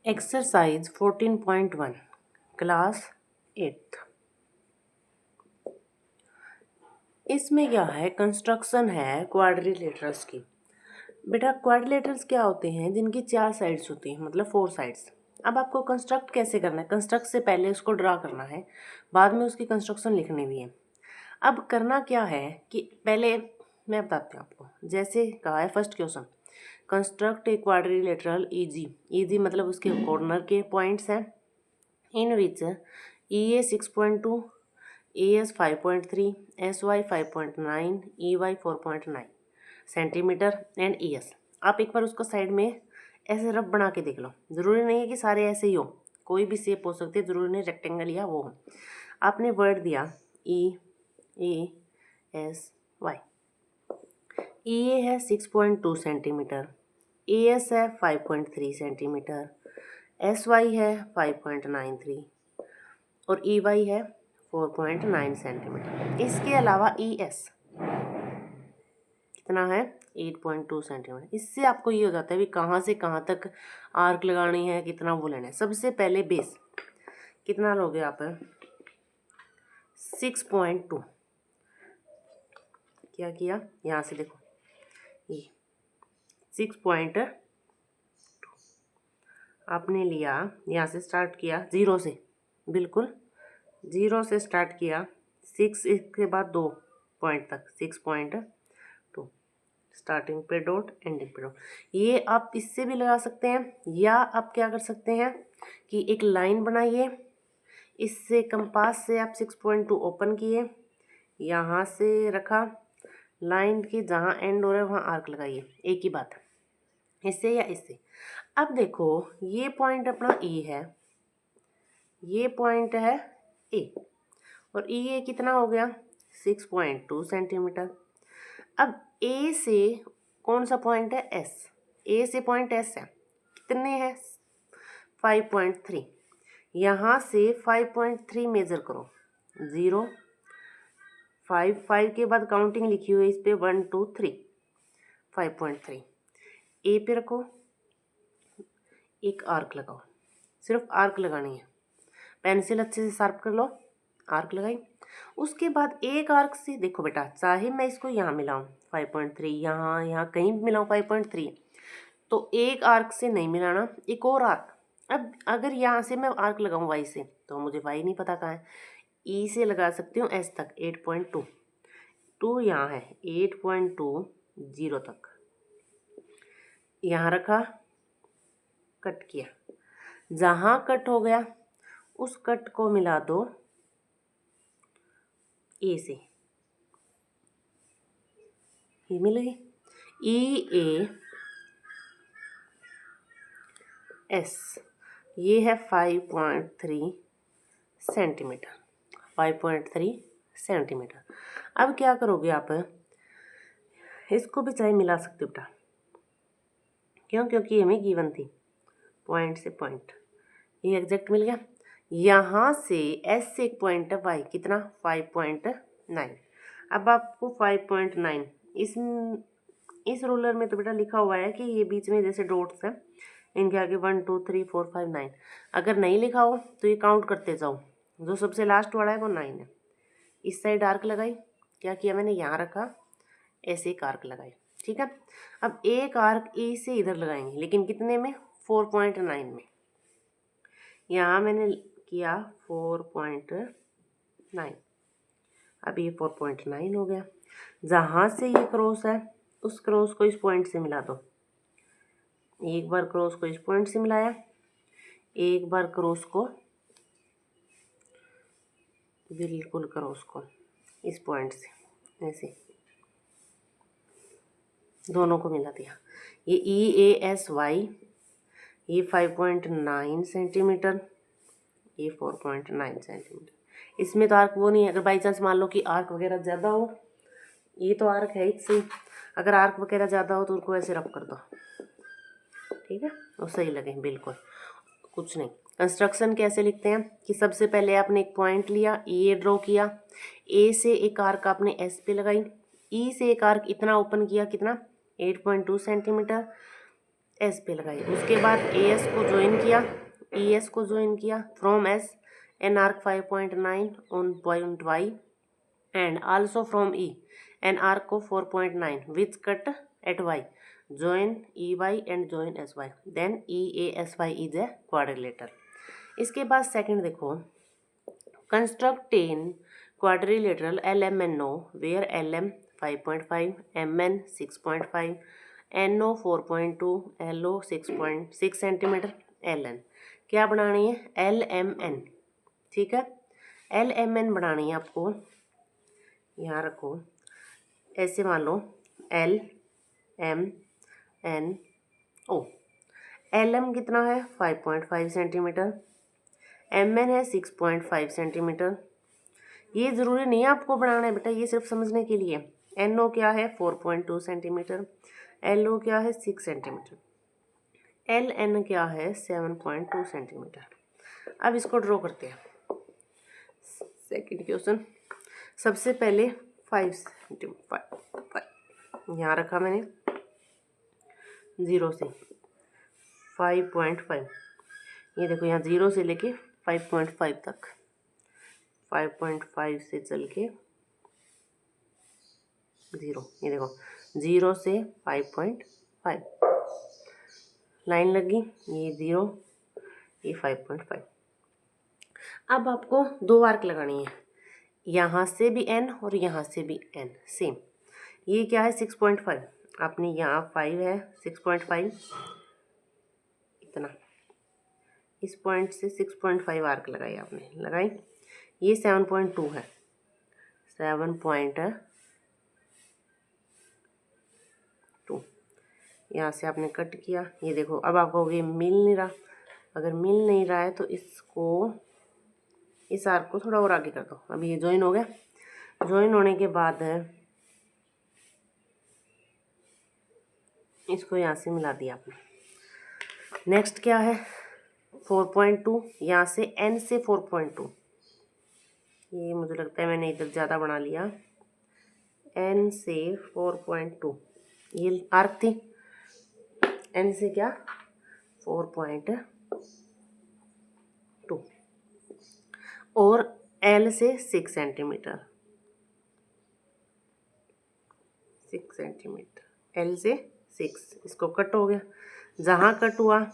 Exercise 14.1 class 8। इसमें क्या है, कंस्ट्रक्शन है क्वाड्रिलेटरल्स की। बेटा क्वाड्रिलेटरल्स क्या होते हैं? जिनकी 4 साइड्स होती हैं, मतलब 4 साइड्स। अब आपको कंस्ट्रक्ट कैसे करना है? कंस्ट्रक्ट से पहले उसको ड्रा करना है, बाद में उसकी कंस्ट्रक्शन लिखनी भी है। अब करना क्या है कि पहले मैं बताती हूँ आपको। जैसे कहा है first question, construct a quadrilateral easy. Easy मतलब उसके कॉर्नर के पॉइंट्स हैं इन विच EA 6.2, AS 5.3, SY 5.9, EY 4.9 centimetre and ES। आप एक बार उसको साइड में ऐसे रफ बना के देख लो। ज़रूरी नहीं है कि सारे ऐसे ही हो, कोई भी शेप हो सकती है, ज़रूरी नहीं रेक्टेंगल या वो हो। आपने वर्ड दिया EASY। EA है 6.2 सेंटीमीटर, AS है 5.3 सेंटीमीटर, SY है 5.93 और EY है 4.9 सेंटीमीटर। इसके अलावा ES कितना है? 8.2 सेंटीमीटर। इससे आपको ये हो जाता है भी कहाँ से कहाँ तक आर्क लगानी है, कितना वो लेना है। सबसे पहले बेस कितना लोगे आप? 6.2। क्या किया? यहाँ से देखो, ये 6.2 आपने लिया, यहाँ से स्टार्ट किया 0 से, बिल्कुल 0 से स्टार्ट किया, 6 इसके बाद 2 पॉइंट तक 6.2 स्टार्टिंग पे डॉट एंडिंग पे डॉट। ये आप इससे भी लगा सकते हैं, या आप क्या कर सकते हैं कि एक लाइन बनाइए, इससे कंपास से आप 6.2 ओपन किए, यहाँ से रखा, लाइन की जहाँ एंड हो रहा है वहाँ आर्क लगाइए। एक ही बात, इससे या इससे। अब देखो ये पॉइंट अपना E है, ये पॉइंट है A, और E कितना हो गया? 6.2 सेंटीमीटर। अब A से कौन सा पॉइंट है? S। A से पॉइंट S है, कितने हैं? 5.3। यहाँ से 5.3 मेजर करो, 0 5 5 के बाद काउंटिंग लिखी हुई है इस पे 1 2 3, 5.3 A पे रखो, एक आर्क लगाओ। सिर्फ आर्क लगानी है, पेंसिल अच्छे से शार्प कर लो, आर्क लगाई। उसके बाद एक आर्क से देखो बेटा, चाहे मैं इसको यहाँ मिलाऊँ 5.3, यहाँ कहीं भी मिलाऊँ 5.3, तो एक आर्क से नहीं मिलाना, एक और आर्क। अब अगर यहाँ से मैं आर्क लगाऊँ वाई से, तो मुझे वाई नहीं पता कहाँ है, ई से लगा सकती हूँ एस तक 8.2, 2 यहाँ है 8.2 0 तक, यहाँ रखा, कट किया। जहाँ कट हो गया उस कट को मिला दो ए से, ये मिल गई EAS। ये है 5.3 सेंटीमीटर, 5.3 सेंटीमीटर। अब क्या करोगे आप? इसको भी चाहे मिला सकते हो बेटा, क्यों? क्योंकि हमें गिवन थी पॉइंट से पॉइंट, ये एग्जैक्ट मिल गया। यहाँ से S से एक पॉइंट है Y, कितना? 5.9। अब आपको 5.9 इस रूलर में तो बेटा लिखा हुआ है कि ये बीच में जैसे डॉट्स हैं, इनके आगे 1 2 3 4 5 9। अगर नहीं लिखा हो तो ये काउंट करते जाओ, जो सबसे लास्ट वाला है वो 9 है। इस साइड आर्क लगाई, क्या किया मैंने? यहाँ रखा, ऐसे एक आर्क लगाई, ठीक है। अब एक आर्क ए से इधर लगाएंगे, लेकिन कितने में? 4.9 में। यहाँ मैंने किया 4.9, अब ये 4.9 हो गया। जहाँ से ये क्रॉस है उस क्रॉस को इस पॉइंट से मिला दो। एक बार क्रॉस को इस पॉइंट से मिलाया, एक बार क्रॉस को, बिल्कुल क्रॉस को इस पॉइंट से, ऐसे दोनों को मिला दिया। ये EASY, ये 5.9 सेंटीमीटर, ये 4.9 सेंटीमीटर। इसमें तो आर्क वो नहीं है। अगर बाई चांस मान लो कि आर्क वगैरह ज़्यादा हो, ये तो आर्क है इससे, अगर आर्क वगैरह ज़्यादा हो तो उनको ऐसे रफ कर दो, ठीक है, वो सही लगे, बिल्कुल कुछ नहीं। कंस्ट्रक्शन कैसे लिखते हैं कि सबसे पहले आपने एक पॉइंट लिया, ए ड्रॉ किया, ए से एक आर्क आपने एस पे लगाई, ई से एक आर्क इतना ओपन किया, कितना? 8.2 सेंटीमीटर। एस पे लगाई। उसके बाद ए एस को ज्वाइन किया, ई एस को ज्वाइन किया। From S N arc 5.9 on point Y and also from E N arc को 4.9 which cut at Y join EY and join SY then EASY is a quadrilateral। इसके बाद second देखो, construct 10 quadrilateral LMNO where LM 5.5 MN 6.5 NO 4.2 LO 6.6 centimetre LN क्या बनानी है LMN। ठीक है, LMN बनानी है आपको, यहाँ रखो ऐसे मान लो LMNO। LM कितना है 5.5 सेंटीमीटर, MN है 6.5 सेंटीमीटर। ये ज़रूरी नहीं है आपको बनाना है बेटा, ये सिर्फ समझने के लिए। NO क्या है 4.2 सेंटीमीटर, LO क्या है 6 सेंटीमीटर, LN क्या है 7.2 सेंटीमीटर। अब इसको ड्रॉ करते हैं। सेकंड क्वेश्चन, सबसे पहले 5 सेंटीमीटर यहाँ रखा मैंने 0 से 5.5, ये देखो यहाँ 0 से लेके 5.5 तक, 5.5 से चल के 0, ये देखो 0 से 5.5 लाइन लगी, ये 0 ये 5.5। अब आपको दो आर्क लगानी है, यहाँ से भी n और यहाँ से भी n सेम। ये क्या है 6.5, आपने यहाँ 5 है 6.5 इतना, इस पॉइंट से 6.5 आर्क लगाई आपने, लगाई। ये 7.2 है, 7.2 यहाँ से आपने कट किया। ये देखो अब आपको ये मिल नहीं रहा, अगर मिल नहीं रहा है तो इसको, इस आर्क को थोड़ा और आगे कर दो। अभी ये ज्वाइन हो गया, ज्वाइन होने के बाद इसको यहाँ से मिला दिया आपने। नेक्स्ट क्या है 4.2, यहाँ से n से 4.2, ये मुझे लगता है मैंने इधर ज़्यादा बना लिया, n से 4.2 ये आर्क थी, n से क्या 4.2 और l से 6 सेंटीमीटर, 6 सेंटीमीटर l से 6, इसको कट हो गया। जहाँ कट हुआ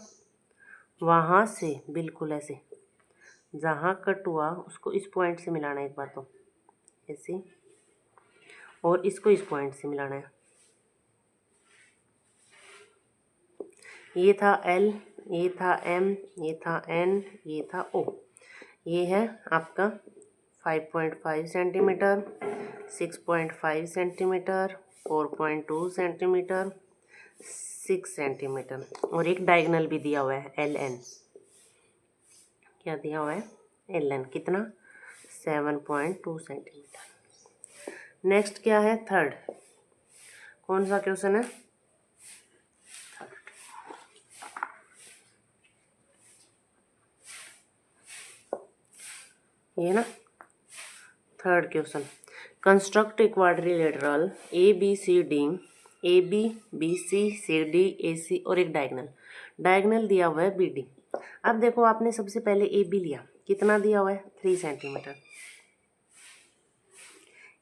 वहाँ से बिल्कुल ऐसे, जहाँ कट हुआ उसको इस पॉइंट से मिलाना है एक बार तो ऐसे, और इसको इस पॉइंट से मिलाना है। ये था L, ये था M, ये था N, ये था O। ये है आपका 5.5 सेंटीमीटर, 6.5 सेंटीमीटर, 4.2 सेंटीमीटर, 6 सेंटीमीटर, और एक डायगोनल भी दिया हुआ है LN। क्या दिया हुआ है LN कितना 7.2 सेंटीमीटर। नेक्स्ट क्या है थर्ड, कौन सा क्वेश्चन है ये ना, third question, construct a quadrilateral ABCD, ABBCCD AC और एक डायगोनल, डायगोनल दिया हुआ है BD। अब देखो आपने सबसे पहले AB लिया, कितना दिया हुआ है 3 सेंटीमीटर,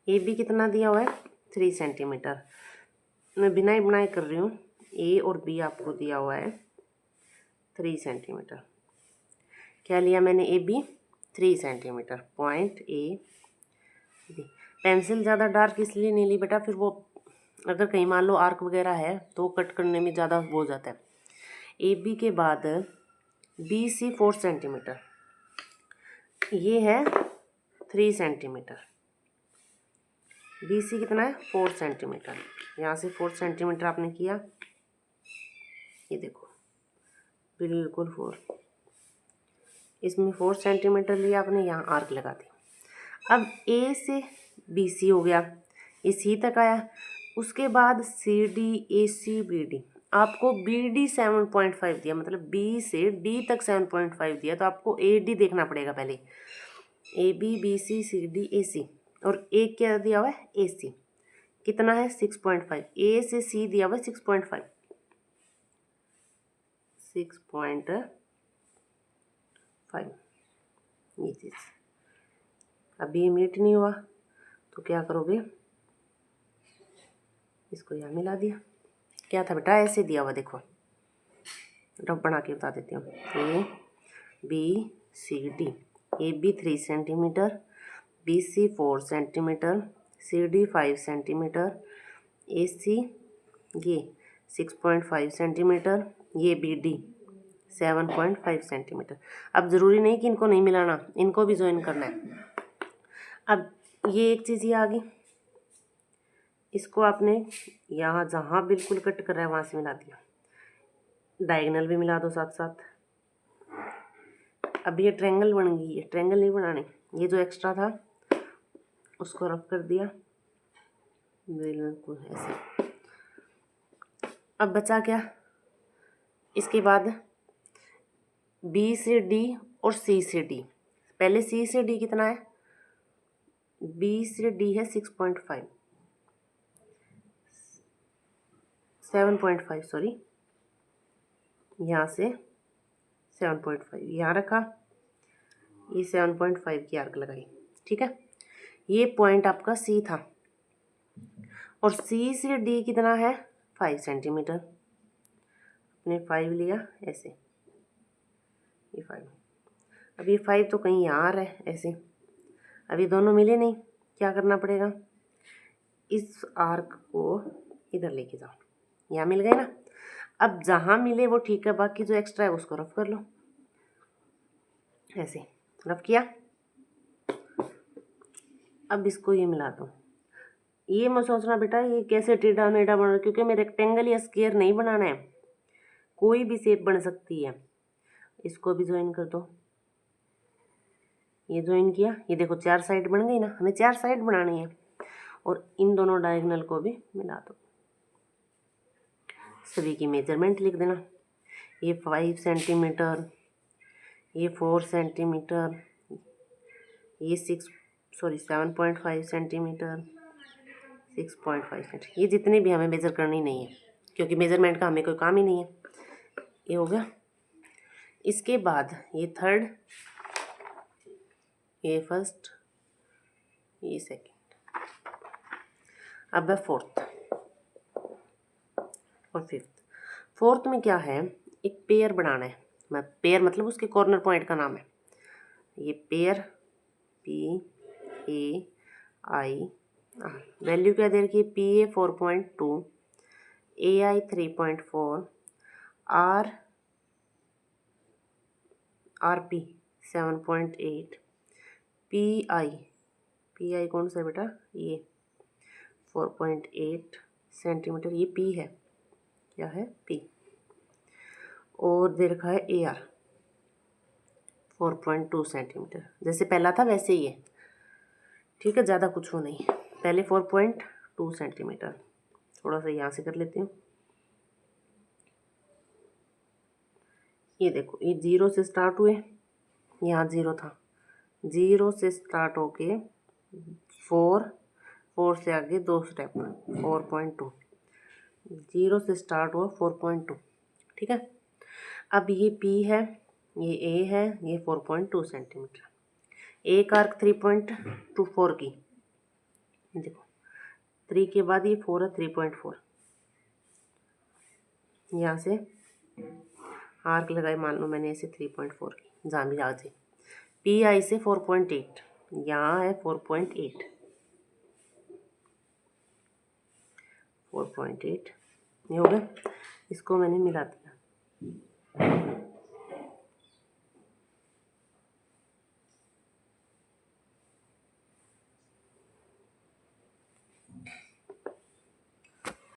AB कितना दिया हुआ है 3 सेंटीमीटर। मैं बिना ही बनाए कर रही हूँ, A और B आपको दिया हुआ है 3 सेंटीमीटर। क्या लिया मैंने AB 3 centimetre, point A B। Pencil ज़्यादा डार्क इसलिए नहीं ली बेटा, फिर वो अगर कहीं मान लो आर्क वगैरह है तो कट करने में ज़्यादा वो हो जाता है। AB के बाद BC 4 सेंटीमीटर, ये है 3 सेंटीमीटर, BC कितना है 4 सेंटीमीटर, यहाँ से 4 सेंटीमीटर आपने किया, ये देखो बिल्कुल 4, इसमें 4 सेंटीमीटर लिया आपने, यहाँ आर्क लगा दी। अब A से BC हो गया, ये C तक आया, उसके बाद CD AC BD, आपको BD 7.5 दिया, मतलब B से D तक 7.5 दिया, तो आपको AD देखना पड़ेगा पहले, AB BC CD AC, और एक क्या दिया हुआ है AC कितना है 6.5, A से C दिया हुआ है 6.5, 6.5 ये चीज़। अभी ये मीट नहीं हुआ तो क्या करोगे, इसको यहाँ मिला दिया। क्या था बेटा, ऐसे दिया हुआ देखो, रफ बना के बता देती हूँ। ABCD, AB 3 centimetre, BC 4 centimetre, CD 5 centimetre, AC ये 6.5 सेंटीमीटर, ये BD 7.5 सेंटीमीटर। अब ज़रूरी नहीं कि इनको नहीं मिलाना, इनको भी ज्वाइन करना है। अब ये एक चीज़ ये आ गई, इसको आपने यहाँ जहाँ बिल्कुल कट कर रहा है वहाँ से मिला दिया, डायगोनल भी मिला दो साथ साथ। अब ये ट्रायंगल बन गई है, ट्रायंगल नहीं बनाने, ये जो एक्स्ट्रा था उसको रफ कर दिया बिल्कुल ऐसे। अब बचा क्या, इसके बाद B से D और C से D। पहले C से D कितना है, B से D है 6.5 7.5 सॉरी, यहाँ से 7.5 यहाँ रखा, ये 7.5 की आर्क लगाई, ठीक है। ये पॉइंट आपका C था और C से D कितना है 5 सेंटीमीटर। आपने 5 लिया ऐसे, ये 5। अब ये 5 तो कहीं यहाँ आ रहा है ऐसे, अब ये दोनों मिले नहीं, क्या करना पड़ेगा, इस आर्क को इधर लेके जाओ, यहाँ मिल गए ना। अब जहाँ मिले वो ठीक है, बाकी जो एक्स्ट्रा है उसको रफ कर लो, ऐसे रफ किया। अब इसको ये मिला दो। ये मैं सोचना बेटा ये कैसे टेढ़ा मेढ़ा बन रहा है, क्योंकि मैं रेक्टेंगल या स्क्वायर नहीं बनाना है, कोई भी शेप बन सकती है। इसको भी ज्वाइन कर दो, ये ज्वाइन किया, ये देखो 4 साइड बन गई ना, हमें 4 साइड बनानी है। और इन दोनों डायगोनल को भी मिला दो, सभी की मेजरमेंट लिख देना। ये 5 सेंटीमीटर, ये 4 सेंटीमीटर, ये 7.5 सेंटीमीटर, 6.5 सेंटीमीटर। ये जितने भी हमें मेज़र करनी नहीं है, क्योंकि मेज़रमेंट का हमें कोई काम ही नहीं है। ये हो गया। इसके बाद ये थर्ड, ये फर्स्ट, ये सेकंड, अब है फोर्थ और फिफ्थ। फोर्थ में क्या है, एक पेयर बनाना है। मैं पेयर मतलब उसके कॉर्नर पॉइंट का नाम है ये पेयर, PAI। वैल्यू क्या दे रखी है, PA 4.2, AI 3.4, RP 7.8, PI कौन सा है बेटा, ये 4.8 सेंटीमीटर, ये P है, क्या है P। और दे रखा है AR 4.2 सेंटीमीटर, जैसे पहला था वैसे ही है, ठीक है, ज़्यादा कुछ हो नहीं। पहले 4.2 सेंटीमीटर, थोड़ा सा यहाँ से कर लेती हूँ। ये देखो, ये 0 से स्टार्ट हुए, यहाँ 0 था, 0 से स्टार्ट होके 4 से आगे 2 स्टेप 4.2, 0 से स्टार्ट हुआ 4.2, ठीक है। अब ये P है, ये A है, ये 4.2 सेंटीमीटर। एक आर्क 3.24 की, देखो 3 के बाद ये 4 है, 3.4। यहाँ से आर्क लगाए, मान लो मैंने इसे 3.4 की, जहाँ भी आ जाए। PI से 4.8, यहाँ है 4.8, 4.8 ये हो गया। इसको मैंने मिला दिया,